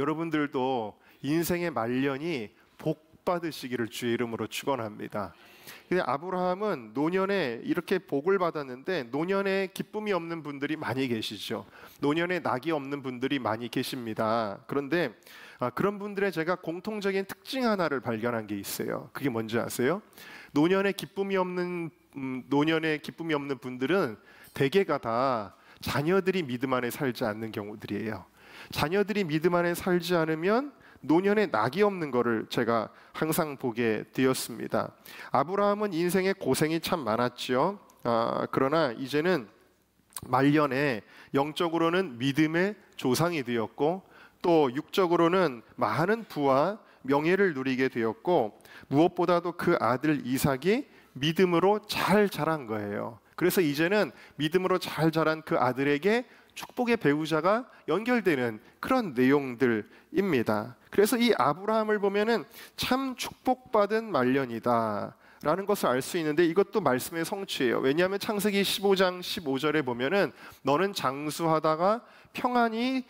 여러분들도 인생의 말년이 복 받으시기를 주의 이름으로 축원합니다. 근데 아브라함은 노년에 이렇게 복을 받았는데 노년에 기쁨이 없는 분들이 많이 계시죠. 노년에 낙이 없는 분들이 많이 계십니다. 그런데 그런 분들의 제가 공통적인 특징 하나를 발견한 게 있어요. 그게 뭔지 아세요? 노년에 기쁨이 없는 분들은 대개가 다 자녀들이 믿음 안에 살지 않는 경우들이에요. 자녀들이 믿음 안에 살지 않으면 노년에 낙이 없는 것을 제가 항상 보게 되었습니다. 아브라함은 인생에 고생이 참 많았죠. 그러나 이제는 말년에 영적으로는 믿음의 조상이 되었고 또 육적으로는 많은 부와 명예를 누리게 되었고 무엇보다도 그 아들 이삭이 믿음으로 잘 자란 거예요. 그래서 이제는 믿음으로 잘 자란 그 아들에게 축복의 배우자가 연결되는 그런 내용들입니다. 그래서 이 아브라함을 보면은 참 축복받은 말년이다 라는 것을 알 수 있는데 이것도 말씀의 성취예요. 왜냐하면 창세기 15장 15절에 보면은 너는 장수하다가 평안히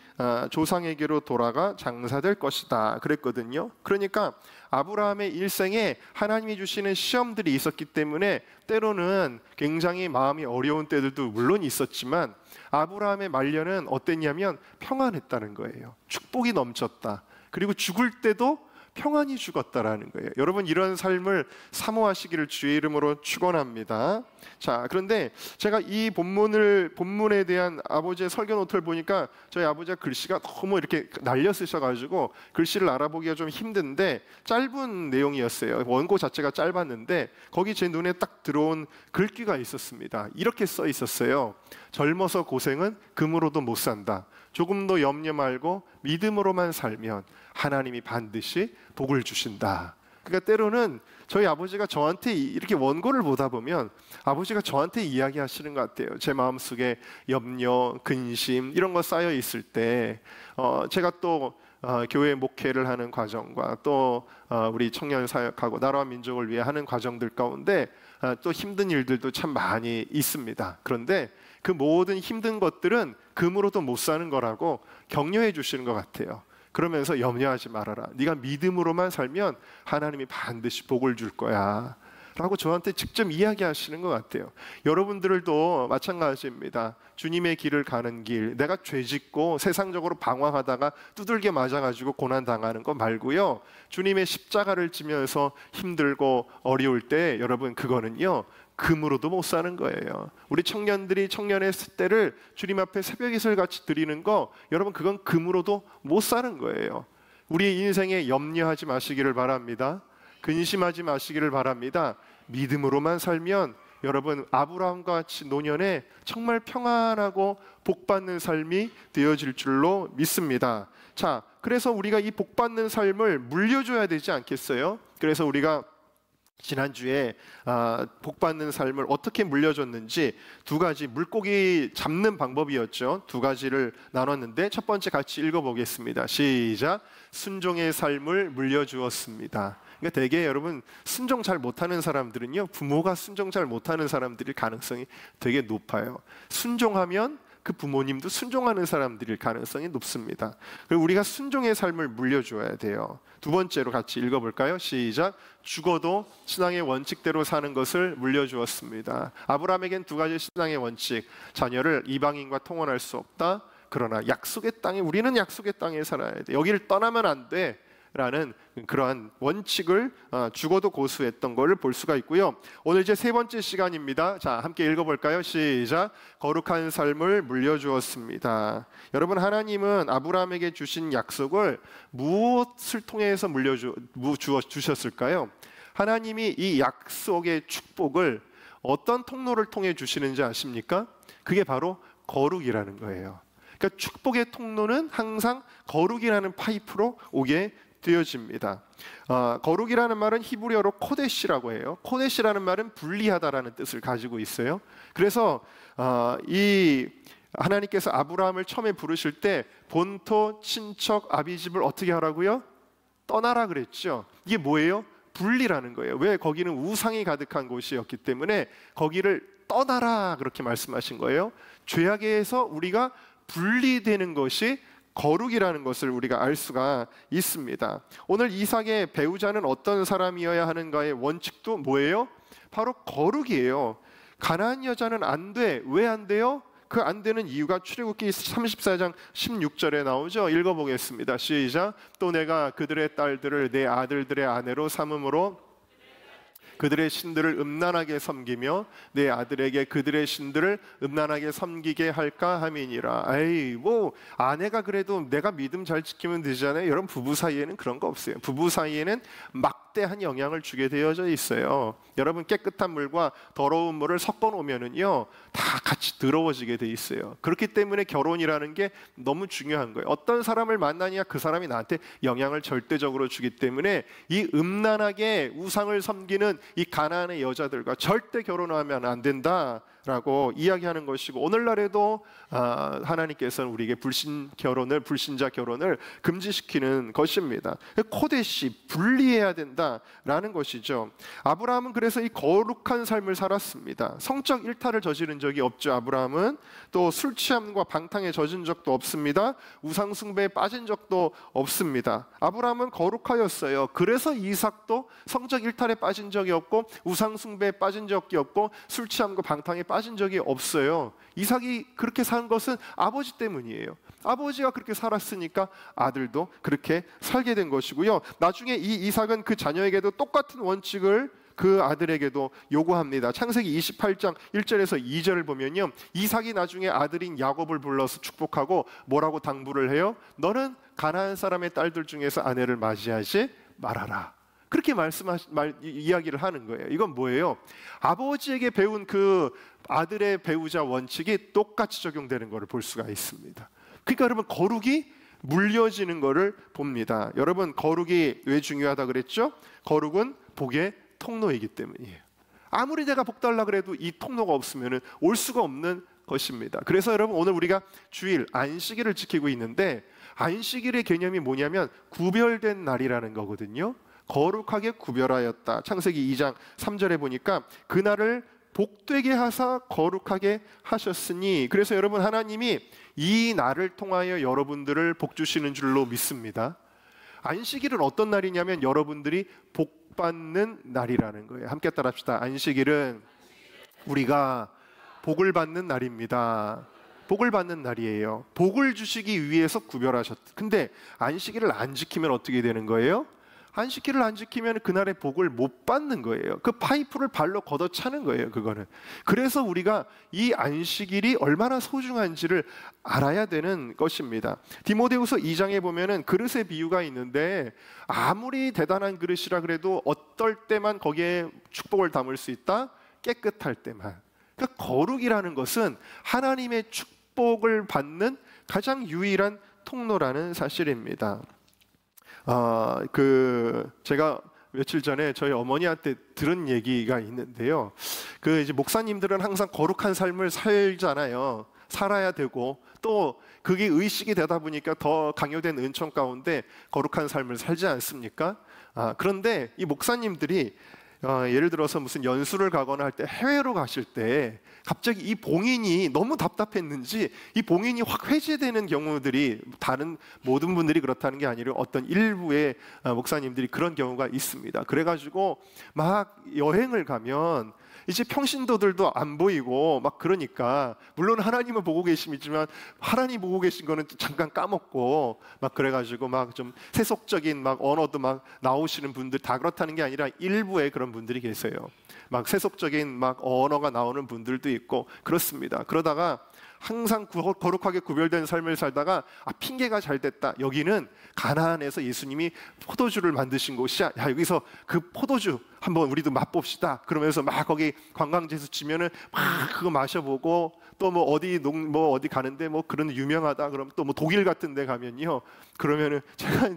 조상에게로 돌아가 장사될 것이다 그랬거든요. 그러니까 아브라함의 일생에 하나님이 주시는 시험들이 있었기 때문에 때로는 굉장히 마음이 어려운 때들도 물론 있었지만 아브라함의 말년은 어땠냐면 평안했다는 거예요. 축복이 넘쳤다. 그리고 죽을 때도 평안히 죽었다라는 거예요. 여러분 이런 삶을 사모하시기를 주의 이름으로 축원합니다. 자, 그런데 제가 이 본문에 대한 아버지의 설교 노트를 보니까 저희 아버지가 글씨가 너무 이렇게 날려 쓰셔가지고 글씨를 알아보기가 좀 힘든데 짧은 내용이었어요. 원고 자체가 짧았는데 거기 제 눈에 딱 들어온 글귀가 있었습니다. 이렇게 써 있었어요. 젊어서 고생은 금으로도 못 산다. 조금도 염려 말고 믿음으로만 살면 하나님이 반드시 복을 주신다. 그러니까 때로는 저희 아버지가 저한테 이렇게 원고를 보다 보면 아버지가 저한테 이야기하시는 것 같아요. 제 마음속에 염려, 근심 이런 거 쌓여 있을 때 제가 또 교회 목회를 하는 과정과 또 우리 청년 사역하고 나라와 민족을 위해 하는 과정들 가운데 또 힘든 일들도 참 많이 있습니다. 그런데 그 모든 힘든 것들은 금으로도 못 사는 거라고 격려해 주시는 것 같아요. 그러면서 염려하지 말아라. 네가 믿음으로만 살면 하나님이 반드시 복을 줄 거야 라고 저한테 직접 이야기하시는 것 같아요. 여러분들도 마찬가지입니다. 주님의 길을 가는 길, 내가 죄짓고 세상적으로 방황하다가 두들겨 맞아가지고 고난당하는 거 말고요, 주님의 십자가를 지면서 힘들고 어려울 때 여러분 그거는요 금으로도 못 사는 거예요. 우리 청년들이 청년의 때를 주님 앞에 새벽이슬 같이 드리는 거 여러분 그건 금으로도 못 사는 거예요. 우리 인생에 염려하지 마시기를 바랍니다. 근심하지 마시기를 바랍니다. 믿음으로만 살면 여러분 아브라함과 같이 노년에 정말 평안하고 복받는 삶이 되어질 줄로 믿습니다. 자, 그래서 우리가 이 복받는 삶을 물려줘야 되지 않겠어요? 그래서 우리가 지난주에 복받는 삶을 어떻게 물려줬는지 두 가지 물고기 잡는 방법이었죠. 두 가지를 나눴는데 첫 번째 같이 읽어보겠습니다. 시작. 순종의 삶을 물려주었습니다. 그러니까 대개 여러분 순종 잘 못하는 사람들은요 부모가 순종 잘 못하는 사람들일 가능성이 되게 높아요. 순종하면 그 부모님도 순종하는 사람들일 가능성이 높습니다. 그리고 우리가 순종의 삶을 물려줘야 돼요. 두 번째로 같이 읽어볼까요? 시작. 죽어도 신앙의 원칙대로 사는 것을 물려주었습니다. 아브라함에겐 두 가지 신앙의 원칙. 자녀를 이방인과 통혼할 수 없다. 그러나 약속의 땅에, 우리는 약속의 땅에 살아야 돼. 여기를 떠나면 안 돼 라는 그러한 원칙을 죽어도 고수했던 것을 볼 수가 있고요. 오늘 이제 세 번째 시간입니다. 자, 함께 읽어볼까요? 시작. 거룩한 삶을 물려주었습니다. 여러분 하나님은 아브라함에게 주신 약속을 무엇을 통해서 주셨을까요? 하나님이 이 약속의 축복을 어떤 통로를 통해 주시는지 아십니까? 그게 바로 거룩이라는 거예요. 그러니까 축복의 통로는 항상 거룩이라는 파이프로 오게 되어집니다. 거룩이라는 말은 히브리어로 코데시라고 해요. 코데시라는 말은 분리하다라는 뜻을 가지고 있어요. 그래서 이 하나님께서 아브라함을 처음에 부르실 때 본토, 친척, 아비집을 어떻게 하라고요? 떠나라 그랬죠. 이게 뭐예요? 분리라는 거예요. 왜? 거기는 우상이 가득한 곳이었기 때문에 거기를 떠나라 그렇게 말씀하신 거예요. 죄악에서 우리가 분리되는 것이 거룩이라는 것을 우리가 알 수가 있습니다. 오늘 이삭의 배우자는 어떤 사람이어야 하는가의 원칙도 뭐예요? 바로 거룩이에요. 가나안 여자는 안 돼. 왜 안 돼요? 그 안 되는 이유가 출애굽기 34장 16절에 나오죠. 읽어보겠습니다. 시작. 또 내가 그들의 딸들을 내 아들들의 아내로 삼음으로 그들의 신들을 음란하게 섬기며 내 아들에게 그들의 신들을 음란하게 섬기게 할까 함이니라. 에이, 뭐 아내가 그래도 내가 믿음 잘 지키면 되잖아요. 여러분, 부부 사이에는 그런 거 없어요. 부부 사이에는 막대한 영향을 주게 되어져 있어요. 여러분, 깨끗한 물과 더러운 물을 섞어 놓으면은요 다 같이 더러워지게 돼 있어요. 그렇기 때문에 결혼이라는 게 너무 중요한 거예요. 어떤 사람을 만나냐 그 사람이 나한테 영향을 절대적으로 주기 때문에 이 음란하게 우상을 섬기는 이 가나안의 여자들과 절대 결혼하면 안 된다라고 이야기하는 것이고, 오늘날에도 하나님께서는 우리에게 불신자 결혼을 금지시키는 것입니다. 코데시, 분리해야 된다라는 것이죠. 아브라함은 그래서 이 거룩한 삶을 살았습니다. 성적 일탈을 저지른 적이 없죠. 아브라함은 또 술 취함과 방탕에 젖은 적도 없습니다. 우상 숭배에 빠진 적도 없습니다. 아브라함은 거룩하였어요. 그래서 이삭도 성적 일탈에 빠진 적이 없고 우상 숭배에 빠진 적이 없고 술 취함과 방탕에 빠진 적이 없어요. 이삭이 그렇게 산 것은 아버지 때문이에요. 아버지가 그렇게 살았으니까 아들도 그렇게 살게 된 것이고요. 나중에 이 이삭은 그 자녀에게도 똑같은 원칙을 그 아들에게도 요구합니다. 창세기 28장 1절에서 2절을 보면요, 이삭이 나중에 아들인 야곱을 불러서 축복하고 뭐라고 당부를 해요? 너는 가나안 사람의 딸들 중에서 아내를 맞이하지 말아라. 그렇게 이야기를 하는 거예요. 이건 뭐예요? 아버지에게 배운 그 아들의 배우자 원칙이 똑같이 적용되는 것을 볼 수가 있습니다. 그러니까 여러분, 거룩이 물려지는 것을 봅니다. 여러분, 거룩이 왜 중요하다 그랬죠? 거룩은 복의 통로이기 때문이에요. 아무리 내가 복 달라 그래도 이 통로가 없으면 올 수가 없는 것입니다. 그래서 여러분, 오늘 우리가 주일 안식일을 지키고 있는데, 안식일의 개념이 뭐냐면 구별된 날이라는 거거든요. 거룩하게 구별하였다. 창세기 2장 3절에 보니까 그날을 복되게 하사 거룩하게 하셨으니, 그래서 여러분, 하나님이 이 날을 통하여 여러분들을 복 주시는 줄로 믿습니다. 안식일은 어떤 날이냐면 여러분들이 복 받는 날이라는 거예요. 함께 따라합시다. 안식일은 우리가 복을 받는 날입니다. 복을 받는 날이에요. 복을 주시기 위해서 구별하셨다. 근데 안식일을 안 지키면 어떻게 되는 거예요? 안식일을 안 지키면 그날의 복을 못 받는 거예요. 그 파이프를 발로 걷어차는 거예요, 그거는. 그래서 우리가 이 안식일이 얼마나 소중한지를 알아야 되는 것입니다. 디모데후서 2장에 보면은 그릇의 비유가 있는데, 아무리 대단한 그릇이라 그래도 어떨 때만 거기에 축복을 담을 수 있다? 깨끗할 때만. 그러니까 거룩이라는 것은 하나님의 축복을 받는 가장 유일한 통로라는 사실입니다. 제가 며칠 전에 저희 어머니한테 들은 얘기가 있는데요. 이제 목사님들은 항상 거룩한 삶을 살잖아요. 살아야 되고, 또 그게 의식이 되다 보니까 더 강요된 은총 가운데 거룩한 삶을 살지 않습니까? 그런데 이 목사님들이 예를 들어서 무슨 연수를 가거나 할 때, 해외로 가실 때 갑자기 이 봉인이 너무 답답했는지 이 봉인이 확 해제되는 경우들이, 다른 모든 분들이 그렇다는 게 아니라 어떤 일부의 목사님들이 그런 경우가 있습니다. 그래가지고 막 여행을 가면 이제 평신도들도 안 보이고 막, 그러니까 물론 하나님은 보고 계시지만 하나님 보고 계신 거는 잠깐 까먹고 막, 그래가지고 막 좀 세속적인 막 언어도 막 나오시는 분들, 다 그렇다는 게 아니라 일부의 그런 분들이 계세요. 막 세속적인 막 언어가 나오는 분들도 있고 그렇습니다. 그러다가 항상 거룩하게 구별된 삶을 살다가 핑계가 잘 됐다. 여기는 가나안에서 예수님이 포도주를 만드신 곳이야. 야, 여기서 그 포도주 한번 우리도 맛봅시다. 그러면서 막 거기 관광지에서 치면은 막 그거 마셔보고, 또 뭐 어디 가는데 뭐 그런 유명하다. 그럼 또 뭐 독일 같은 데 가면요. 그러면은 제가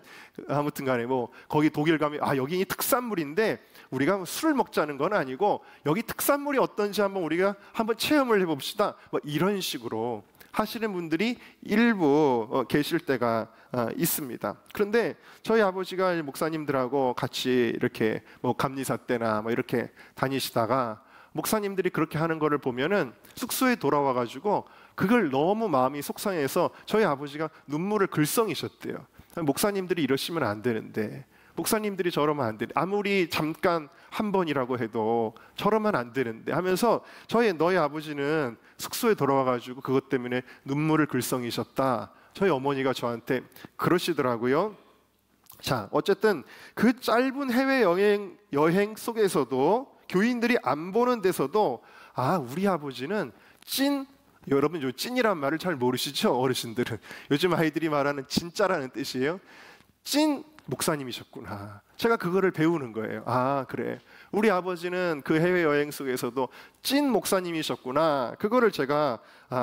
아무튼 간에 뭐 거기 독일 가면 여기 특산물인데 우리가 술을 먹자는 건 아니고 여기 특산물이 어떤지 우리가 한번 체험을 해봅시다. 뭐 이런 식으로 하시는 분들이 일부 계실 때가 있습니다. 그런데 저희 아버지가 목사님들하고 같이 이렇게 뭐 감리사 때나 뭐 이렇게 다니시다가 목사님들이 그렇게 하는 거를 보면은 숙소에 돌아와 가지고 그걸 너무 마음이 속상해서 저희 아버지가 눈물을 글썽이셨대요. 목사님들이 이러시면 안 되는데, 목사님들이 저러면 안 되는데, 아무리 잠깐 한 번이라고 해도 저러면 안 되는데 하면서 너희 아버지는 숙소에 돌아와가지고 그것 때문에 눈물을 글썽이셨다. 저희 어머니가 저한테 그러시더라고요. 자, 어쨌든 그 짧은 해외 여행 속에서도, 교인들이 안 보는 데서도, 우리 아버지는 여러분 요 찐이란 말을 잘 모르시죠? 어르신들은 요즘 아이들이 말하는 진짜라는 뜻이에요. 찐 목사님이셨구나. 제가 그거를 배우는 거예요. 그래, 우리 아버지는 그 해외여행 속에서도 찐 목사님이셨구나. 그거를 제가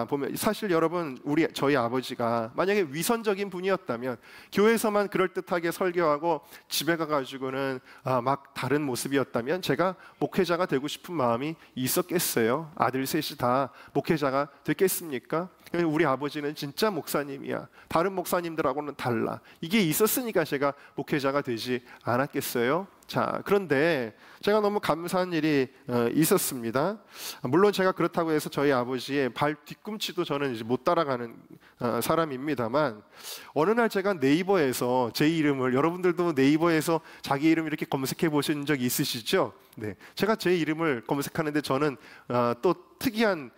보면, 사실 여러분, 저희 아버지가 만약에 위선적인 분이었다면, 교회에서만 그럴듯하게 설교하고 집에 가가지고는 막 다른 모습이었다면 제가 목회자가 되고 싶은 마음이 있었겠어요? 아들 셋이 다 목회자가 됐겠습니까? 우리 아버지는 진짜 목사님이야, 다른 목사님들하고는 달라, 이게 있었으니까 제가 목회자가 되지 않았겠어요? 자, 그런데 제가 너무 감사한 일이 있었습니다. 물론 제가 그렇다고 해서 저희 아버지의 발 뒤꿈치도 저는 이제 못 따라가는 사람입니다만, 어느 날 제가 네이버에서 제 이름을, 여러분들도 네이버에서 자기 이름 이렇게 검색해 보신 적 있으시죠? 네, 제가 제 이름을 검색하는데 저는 또 특이한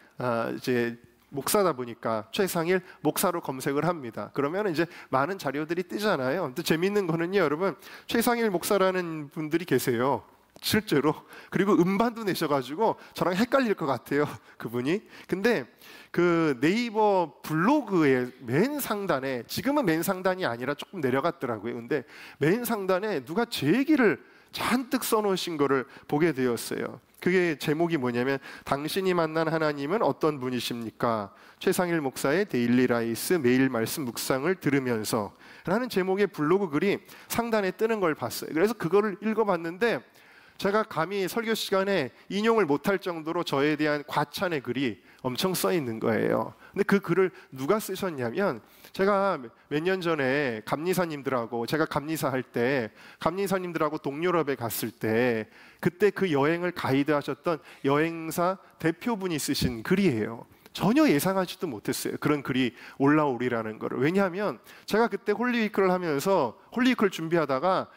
이제 목사다 보니까 최상일 목사로 검색을 합니다. 그러면 이제 많은 자료들이 뜨잖아요. 또 재밌는 거는요, 여러분, 최상일 목사라는 분들이 계세요, 실제로. 그리고 음반도 내셔가지고 저랑 헷갈릴 것 같아요, 그분이. 근데 그 네이버 블로그의 맨 상단에, 지금은 맨 상단이 아니라 조금 내려갔더라고요. 근데 맨 상단에 누가 제 얘기를 잔뜩 써놓으신 거를 보게 되었어요. 그게 제목이 뭐냐면, 당신이 만난 하나님은 어떤 분이십니까? 최상일 목사의 데일리 라이스 매일 말씀 묵상을 들으면서 라는 제목의 블로그 글이 상단에 뜨는 걸 봤어요. 그래서 그거를 읽어봤는데, 제가 감히 설교 시간에 인용을 못할 정도로 저에 대한 과찬의 글이 엄청 써 있는 거예요. 근데 그 글을 누가 쓰셨냐면, 제가 몇 년 전에 감리사님들하고, 제가 감리사 할 때 감리사님들하고 동유럽에 갔을 때, 그때 그 여행을 가이드하셨던 여행사 대표분이 쓰신 글이에요. 전혀 예상하지도 못했어요, 그런 글이 올라오리라는 거를. 왜냐하면 제가 그때 홀리위크를 하면서, 홀리위크를 준비하다가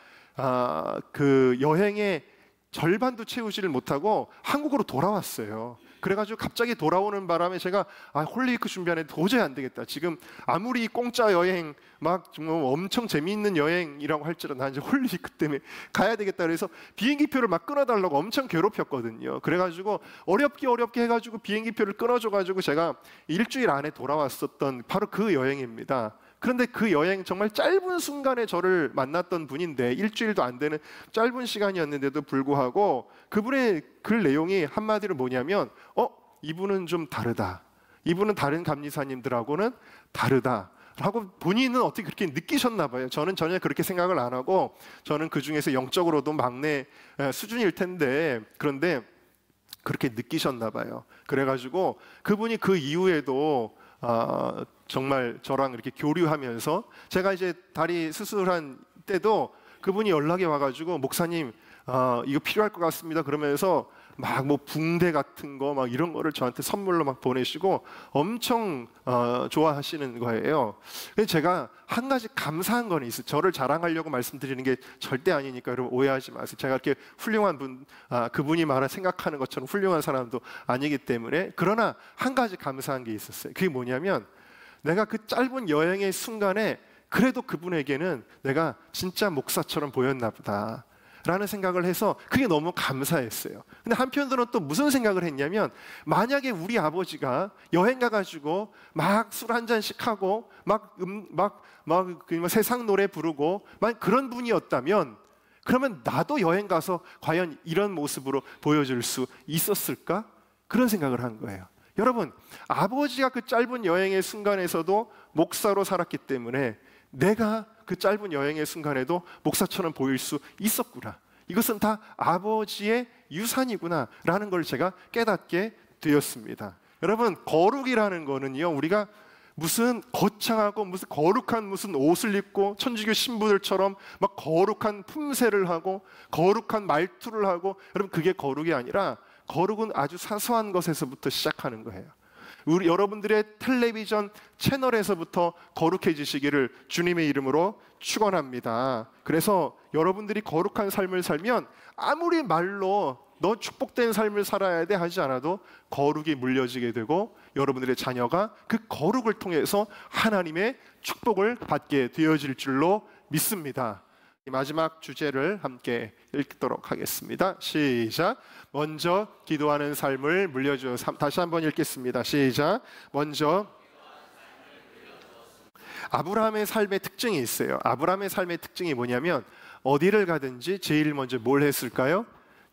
그 여행의 절반도 채우지를 못하고 한국으로 돌아왔어요. 그래가지고 갑자기 돌아오는 바람에 제가 홀리위크 준비하는데 도저히 안 되겠다. 지금 아무리 공짜 여행, 막 정말 엄청 재미있는 여행이라고 할지라도 난 이제 홀리위크 때문에 가야 되겠다. 그래서 비행기표를 막 끊어달라고 엄청 괴롭혔거든요. 그래가지고 어렵게 해가지고 비행기표를 끊어줘가지고 제가 일주일 안에 돌아왔었던 바로 그 여행입니다. 그런데 그 여행, 정말 짧은 순간에 저를 만났던 분인데, 일주일도 안 되는 짧은 시간이었는데도 불구하고 그분의 글 내용이 한마디로 뭐냐면, 이분은 좀 다르다, 이분은 다른 감리사님들하고는 다르다 라고 본인은 어떻게 그렇게 느끼셨나 봐요. 저는 전혀 그렇게 생각을 안 하고, 저는 그 중에서 영적으로도 막내 수준일 텐데, 그런데 그렇게 느끼셨나 봐요. 그래가지고 그분이 그 이후에도 정말 저랑 이렇게 교류하면서, 제가 이제 다리 수술한 때도 그분이 연락이 와가지고, 목사님 이거 필요할 것 같습니다 그러면서 막 뭐 붕대 같은 거 막 이런 거를 저한테 선물로 막 보내시고 엄청 좋아하시는 거예요. 근데 제가 한 가지 감사한 건 있어요. 저를 자랑하려고 말씀드리는 게 절대 아니니까 여러분 오해하지 마세요. 제가 이렇게 훌륭한 분, 그분이 말한 생각하는 것처럼 훌륭한 사람도 아니기 때문에. 그러나 한 가지 감사한 게 있었어요. 그게 뭐냐면, 내가 그 짧은 여행의 순간에 그래도 그분에게는 내가 진짜 목사처럼 보였나 보다 라는 생각을 해서 그게 너무 감사했어요. 근데 한편으로는 또 무슨 생각을 했냐면, 만약에 우리 아버지가 여행 가가지고 막 술 한 잔씩 하고 막 세상 노래 부르고 막 그런 분이었다면, 그러면 나도 여행 가서 과연 이런 모습으로 보여줄 수 있었을까? 그런 생각을 한 거예요. 여러분, 아버지가 그 짧은 여행의 순간에서도 목사로 살았기 때문에 내가 그 짧은 여행의 순간에도 목사처럼 보일 수 있었구나. 이것은 다 아버지의 유산이구나 라는 걸 제가 깨닫게 되었습니다. 여러분, 거룩이라는 거는요, 우리가 무슨 거창하고 무슨 거룩한 무슨 옷을 입고 천주교 신부들처럼 막 거룩한 품새를 하고 거룩한 말투를 하고, 여러분 그게 거룩이 아니라, 거룩은 아주 사소한 것에서부터 시작하는 거예요. 여러분들의 텔레비전 채널에서부터 거룩해지시기를 주님의 이름으로 축원합니다. 그래서 여러분들이 거룩한 삶을 살면 아무리 말로 너 축복된 삶을 살아야 돼 하지 않아도 거룩이 물려지게 되고 여러분들의 자녀가 그 거룩을 통해서 하나님의 축복을 받게 되어질 줄로 믿습니다. 마지막 주제를 함께 읽도록 하겠습니다. 시작. 먼저 기도하는 삶을 물려주어. 다시 한번 읽겠습니다. 시작. 먼저. 아브라함의 삶의 특징이 있어요. 아브라함의 삶의 특징이 뭐냐면 어디를 가든지 제일 먼저 뭘 했을까요?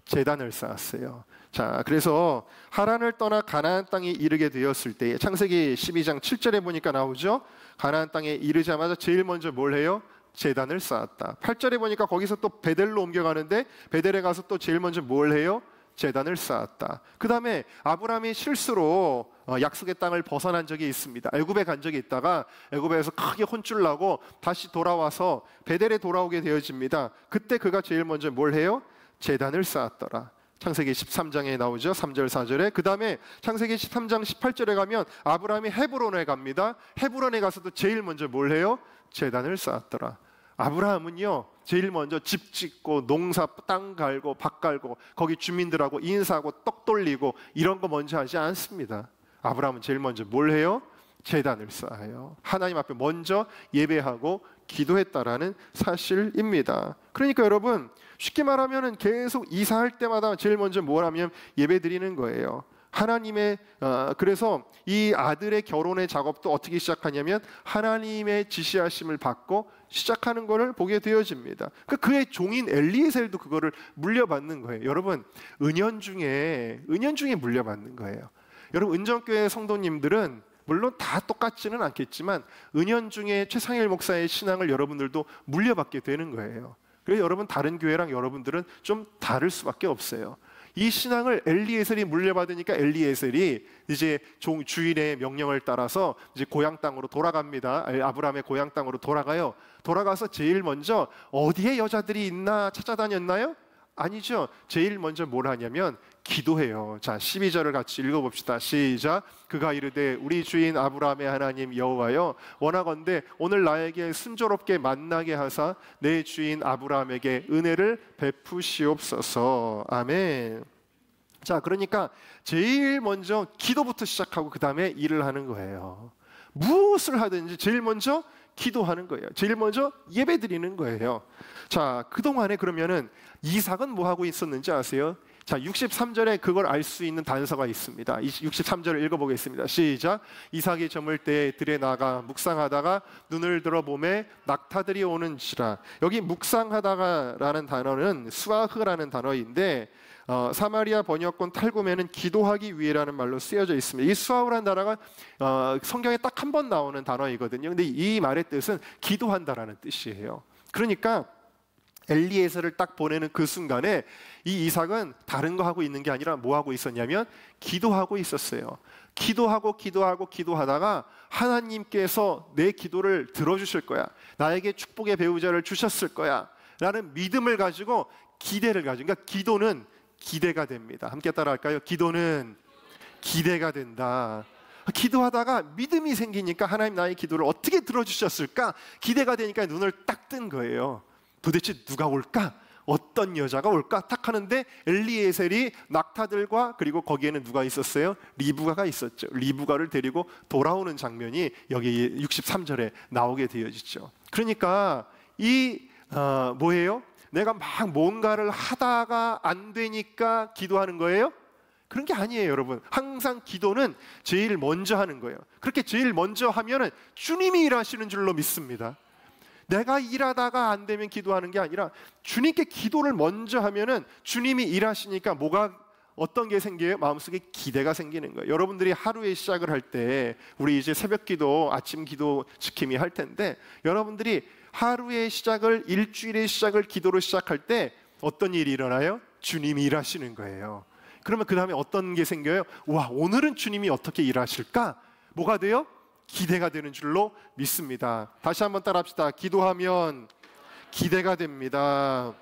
제단을 쌓았어요. 자, 그래서 하란을 떠나 가나안 땅에 이르게 되었을 때 창세기 12장 7절에 보니까 나오죠. 가나안 땅에 이르자마자 제일 먼저 뭘 해요? 제단을 쌓았다. 8절에 보니까 거기서 또 베델로 옮겨가는데 베델에 가서 또 제일 먼저 뭘 해요? 제단을 쌓았다. 그 다음에 아브라함이 실수로 약속의 땅을 벗어난 적이 있습니다. 애굽에 간 적이 있다가 애굽에서 크게 혼쭐 나고 다시 돌아와서 베델에 돌아오게 되어집니다. 그때 그가 제일 먼저 뭘 해요? 제단을 쌓았더라. 창세기 13장에 나오죠. 3절 4절에. 그 다음에 창세기 13장 18절에 가면 아브라함이 헤브론에 갑니다. 헤브론에 가서도 제일 먼저 뭘 해요? 제단을 쌓았더라. 아브라함은요 제일 먼저 집 짓고 농사 땅 갈고 밭 갈고 거기 주민들하고 인사하고 떡 돌리고 이런 거 먼저 하지 않습니다. 아브라함은 제일 먼저 뭘 해요? 제단을 쌓아요. 하나님 앞에 먼저 예배하고 기도했다라는 사실입니다. 그러니까 여러분 쉽게 말하면 계속 이사할 때마다 제일 먼저 뭘 하면 예배 드리는 거예요. 하나님의 그래서 이 아들의 결혼의 작업도 어떻게 시작하냐면 하나님의 지시하심을 받고 시작하는 것을 보게 되어집니다. 그의 종인 엘리에셀도 그거를 물려받는 거예요. 여러분 은연중에 물려받는 거예요. 여러분 은정교회 성도님들은 물론 다 똑같지는 않겠지만 은연중에 최상일 목사의 신앙을 여러분들도 물려받게 되는 거예요. 그래서 여러분 다른 교회랑 여러분들은 좀 다를 수밖에 없어요. 이 신앙을 엘리에셀이 물려받으니까 엘리에셀이 이제 주인의 명령을 따라서 이제 고향 땅으로 돌아갑니다. 아브라함의 고향 땅으로 돌아가요. 돌아가서 제일 먼저 어디에 여자들이 있나 찾아다녔나요? 아니죠. 제일 먼저 뭘 하냐면 기도해요. 자, 12절을 같이 읽어봅시다. 시작. 그가 이르되 우리 주인 아브라함의 하나님 여호와여 원하건대 오늘 나에게 순조롭게 만나게 하사 내 주인 아브라함에게 은혜를 베푸시옵소서. 아멘. 자, 그러니까 제일 먼저 기도부터 시작하고 그 다음에 일을 하는 거예요. 무엇을 하든지 제일 먼저 기도하는 거예요. 제일 먼저 예배 드리는 거예요. 자, 그동안에 그러면은 이삭은 뭐 하고 있었는지 아세요? 자, 63절에 그걸 알 수 있는 단서가 있습니다. 63절을 읽어보겠습니다. 시작. 이삭이 저물 때에 들에 나가 묵상하다가 눈을 들어 보매 낙타들이 오는지라. 여기 묵상하다가라는 단어는 수아흐라는 단어인데 사마리아 번역본 탈구매는 기도하기 위해라는 말로 쓰여져 있습니다. 이 수아흐라는 단어가 성경에 딱 한 번 나오는 단어이거든요. 근데 이 말의 뜻은 기도한다라는 뜻이에요. 그러니까 엘리에셀을 딱 보내는 그 순간에 이 이삭은 다른 거 하고 있는 게 아니라 뭐 하고 있었냐면 기도하고 있었어요. 기도하다가 하나님께서 내 기도를 들어주실 거야. 나에게 축복의 배우자를 주셨을 거야 라는 믿음을 가지고 기대를 가지고, 그러니까 기도는 기대가 됩니다. 함께 따라할까요? 기도는 기대가 된다. 기도하다가 믿음이 생기니까 하나님 나의 기도를 어떻게 들어주셨을까? 기대가 되니까 눈을 딱 뜬 거예요. 도대체 누가 올까? 어떤 여자가 올까? 딱 하는데 엘리에셀이 낙타들과 그리고 거기에는 누가 있었어요? 리브가가 있었죠. 리브가를 데리고 돌아오는 장면이 여기 63절에 나오게 되어지죠. 그러니까 뭐예요? 내가 막 뭔가를 하다가 안 되니까 기도하는 거예요? 그런 게 아니에요, 여러분. 항상 기도는 제일 먼저 하는 거예요. 그렇게 제일 먼저 하면은 주님이 일하시는 줄로 믿습니다. 내가 일하다가 안 되면 기도하는 게 아니라 주님께 기도를 먼저 하면은 주님이 일하시니까 어떤 게 생겨요? 마음속에 기대가 생기는 거예요. 여러분들이 하루의 시작을 할 때 우리 이제 새벽 기도, 아침 기도 지킴이 할 텐데 여러분들이 하루의 시작을, 일주일의 시작을 기도로 시작할 때 어떤 일이 일어나요? 주님이 일하시는 거예요. 그러면 그 다음에 어떤 게 생겨요? 와, 오늘은 주님이 어떻게 일하실까? 뭐가 돼요? 기대가 되는 줄로 믿습니다. 다시 한번 따라합시다. 기도하면 기대가 됩니다.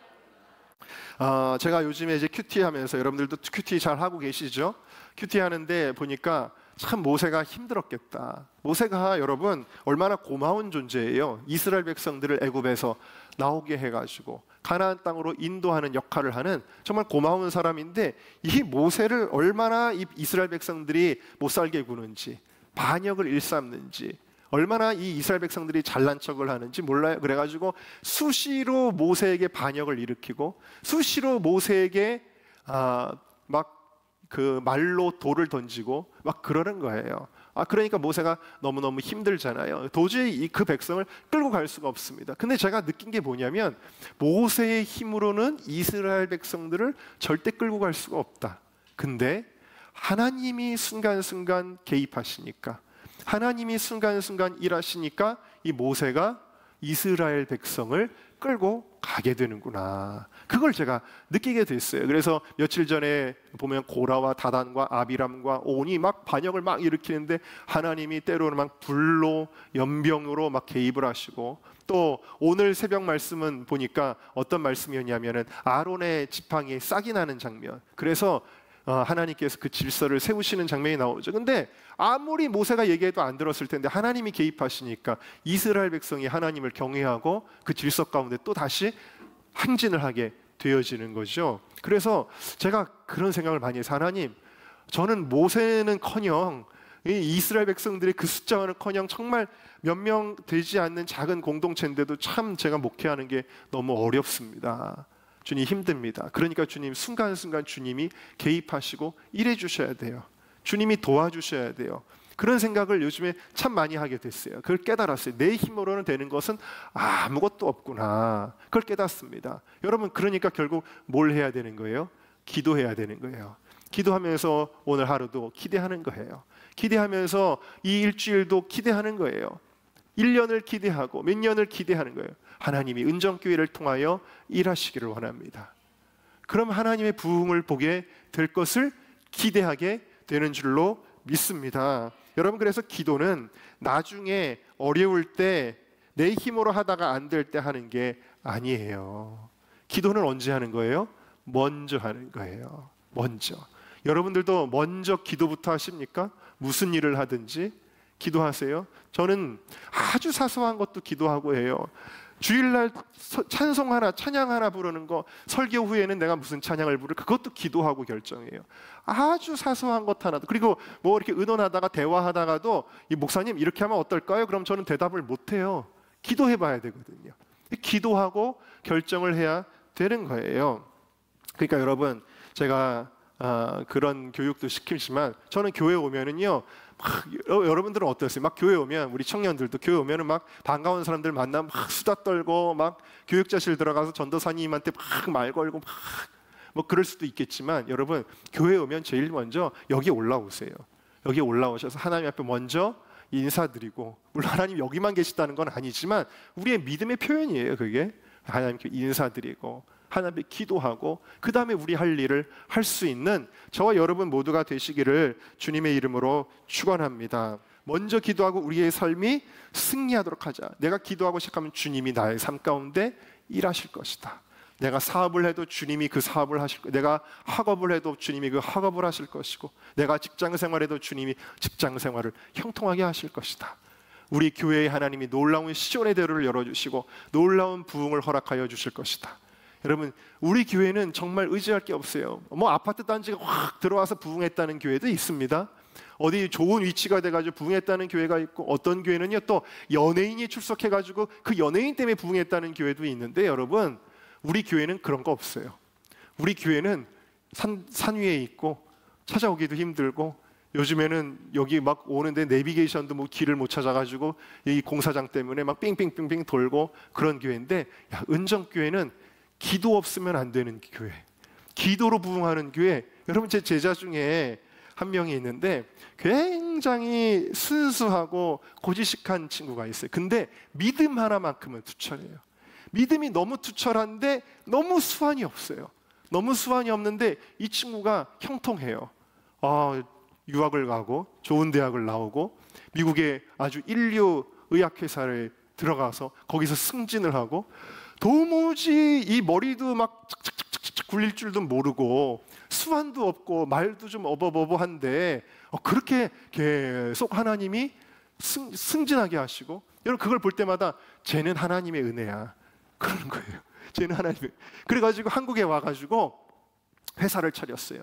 제가 요즘에 이제 큐티 하면서 여러분들도 큐티 잘 하고 계시죠? 큐티 하는데 보니까 참 모세가 힘들었겠다. 모세가 여러분 얼마나 고마운 존재예요. 이스라엘 백성들을 애굽에서 나오게 해가지고 가나안 땅으로 인도하는 역할을 하는 정말 고마운 사람인데, 이 모세를 얼마나 이 이스라엘 백성들이 못 살게 구는지, 반역을 일삼는지, 얼마나 이 이스라엘 백성들이 잘난 척을 하는지 몰라요. 그래가지고 수시로 모세에게 반역을 일으키고 수시로 모세에게 막 그 말로 돌을 던지고 막 그러는 거예요. 그러니까 모세가 너무너무 힘들잖아요. 도저히 그 백성을 끌고 갈 수가 없습니다. 근데 제가 느낀 게 뭐냐면, 모세의 힘으로는 이스라엘 백성들을 절대 끌고 갈 수가 없다. 근데 하나님이 순간순간 개입하시니까, 하나님이 순간순간 일하시니까 이 모세가 이스라엘 백성을 끌고 가게 되는구나. 그걸 제가 느끼게 됐어요. 그래서 며칠 전에 보면 고라와 다단과 아비람과 온이 막 반역을 막 일으키는데 하나님이 때로는 막 불로 연병으로 막 개입을 하시고, 또 오늘 새벽 말씀은 보니까 어떤 말씀이었냐면은 아론의 지팡이에 싹이 나는 장면. 그래서 하나님께서 그 질서를 세우시는 장면이 나오죠. 근데 아무리 모세가 얘기해도 안 들었을 텐데 하나님이 개입하시니까 이스라엘 백성이 하나님을 경외하고 그 질서 가운데 또 다시 행진을 하게 되어지는 거죠. 그래서 제가 그런 생각을 많이 해서, 하나님, 저는 모세는커녕 이 이스라엘 백성들의 그 숫자와는커녕 정말 몇 명 되지 않는 작은 공동체인데도 참 제가 목회하는 게 너무 어렵습니다. 주님, 힘듭니다. 그러니까 주님, 순간순간 주님이 개입하시고 일해 주셔야 돼요. 주님이 도와주셔야 돼요. 그런 생각을 요즘에 참 많이 하게 됐어요. 그걸 깨달았어요. 내 힘으로는 되는 것은 아무것도 없구나. 그걸 깨닫습니다. 여러분, 그러니까 결국 뭘 해야 되는 거예요? 기도해야 되는 거예요. 기도하면서 오늘 하루도 기대하는 거예요. 기대하면서 이 일주일도 기대하는 거예요. 1년을 기대하고 몇 년을 기대하는 거예요. 하나님이 은정교회를 통하여 일하시기를 원합니다. 그럼 하나님의 부흥을 보게 될 것을 기대하게 되는 줄로 믿습니다. 여러분, 그래서 기도는 나중에 어려울 때 내 힘으로 하다가 안 될 때 하는 게 아니에요. 기도는 언제 하는 거예요? 먼저 하는 거예요. 먼저. 여러분들도 먼저 기도부터 하십니까? 무슨 일을 하든지 기도하세요. 저는 아주 사소한 것도 기도하고 해요. 주일날 찬송 하나, 찬양 하나 부르는 거, 설교 후에는 내가 무슨 찬양을 부를, 그것도 기도하고 결정해요. 아주 사소한 것 하나도. 그리고 뭐 이렇게 의논하다가 대화하다가도 이 목사님 이렇게 하면 어떨까요? 그럼 저는 대답을 못 해요. 기도해 봐야 되거든요. 기도하고 결정을 해야 되는 거예요. 그러니까 여러분, 제가 그런 교육도 시키지만 저는 교회 오면은요, 여러분들은 어떠세요? 막 교회 오면, 우리 청년들도 교회 오면은 막 반가운 사람들 만나면 막 수다 떨고, 막 교육자실 들어가서 전도사님한테 막 말 걸고 막 뭐 그럴 수도 있겠지만, 여러분, 교회 오면 제일 먼저 여기 올라오세요. 여기 올라오셔서 하나님 앞에 먼저 인사드리고, 물론 하나님 여기만 계시다는 건 아니지만 우리의 믿음의 표현이에요. 그게 하나님께 인사드리고 하나님께 기도하고, 그 다음에 우리 할 일을 할 수 있는 저와 여러분 모두가 되시기를 주님의 이름으로 축원합니다. 먼저 기도하고 우리의 삶이 승리하도록 하자. 내가 기도하고 시작하면 주님이 나의 삶 가운데 일하실 것이다. 내가 사업을 해도 주님이 그 사업을 하실 것이고, 내가 학업을 해도 주님이 그 학업을 하실 것이고, 내가 직장 생활해도 주님이 직장 생활을 형통하게 하실 것이다. 우리 교회에 하나님이 놀라운 시온의 대로를 열어주시고 놀라운 부흥을 허락하여 주실 것이다. 여러분, 우리 교회는 정말 의지할 게 없어요. 뭐 아파트 단지가 확 들어와서 부흥했다는 교회도 있습니다. 어디 좋은 위치가 돼가지고 부흥했다는 교회가 있고, 어떤 교회는요 또 연예인이 출석해가지고 그 연예인 때문에 부흥했다는 교회도 있는데, 여러분, 우리 교회는 그런 거 없어요. 우리 교회는 산 위에 있고 찾아오기도 힘들고, 요즘에는 여기 막 오는데 내비게이션도 뭐 길을 못 찾아가지고 이 공사장 때문에 막 빙빙빙빙 돌고 그런 교회인데, 은정교회는 기도 없으면 안 되는 교회, 기도로 부흥하는 교회. 여러분, 제 제자 중에 한 명이 있는데 굉장히 순수하고 고지식한 친구가 있어요. 근데 믿음 하나만큼은 투철해요. 믿음이 너무 투철한데 너무 수완이 없어요. 너무 수완이 없는데 이 친구가 형통해요. 유학을 가고 좋은 대학을 나오고 미국의 아주 인류 의학회사를 들어가서 거기서 승진을 하고, 도무지 이 머리도 막 착착착착 굴릴 줄도 모르고 수완도 없고 말도 좀 어버버버한데 그렇게 계속 하나님이 승진하게 하시고, 여러분 그걸 볼 때마다 쟤는 하나님의 은혜야 그러는 거예요. 쟤는 하나님의. 그래가지고 한국에 와가지고 회사를 차렸어요.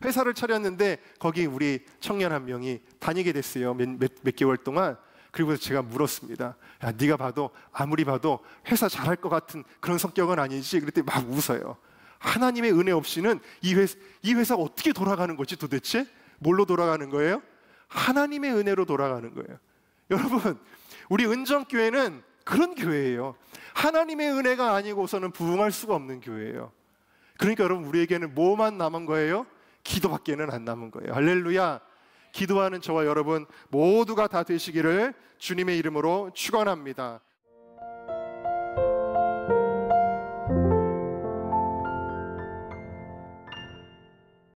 회사를 차렸는데 거기 우리 청년 한 명이 다니게 됐어요. 몇 개월 동안. 그리고 제가 물었습니다. 야, 네가 봐도 아무리 봐도 회사 잘할 것 같은 그런 성격은 아니지? 그랬더니 막 웃어요. 하나님의 은혜 없이는 이 회사가 어떻게 돌아가는 거지 도대체? 뭘로 돌아가는 거예요? 하나님의 은혜로 돌아가는 거예요. 여러분, 우리 은정교회는 그런 교회예요. 하나님의 은혜가 아니고서는 부흥할 수가 없는 교회예요. 그러니까 여러분, 우리에게는 뭐만 남은 거예요? 기도밖에는 안 남은 거예요. 할렐루야. 기도하는 저와 여러분 모두가 다 되시기를 주님의 이름으로 축원합니다.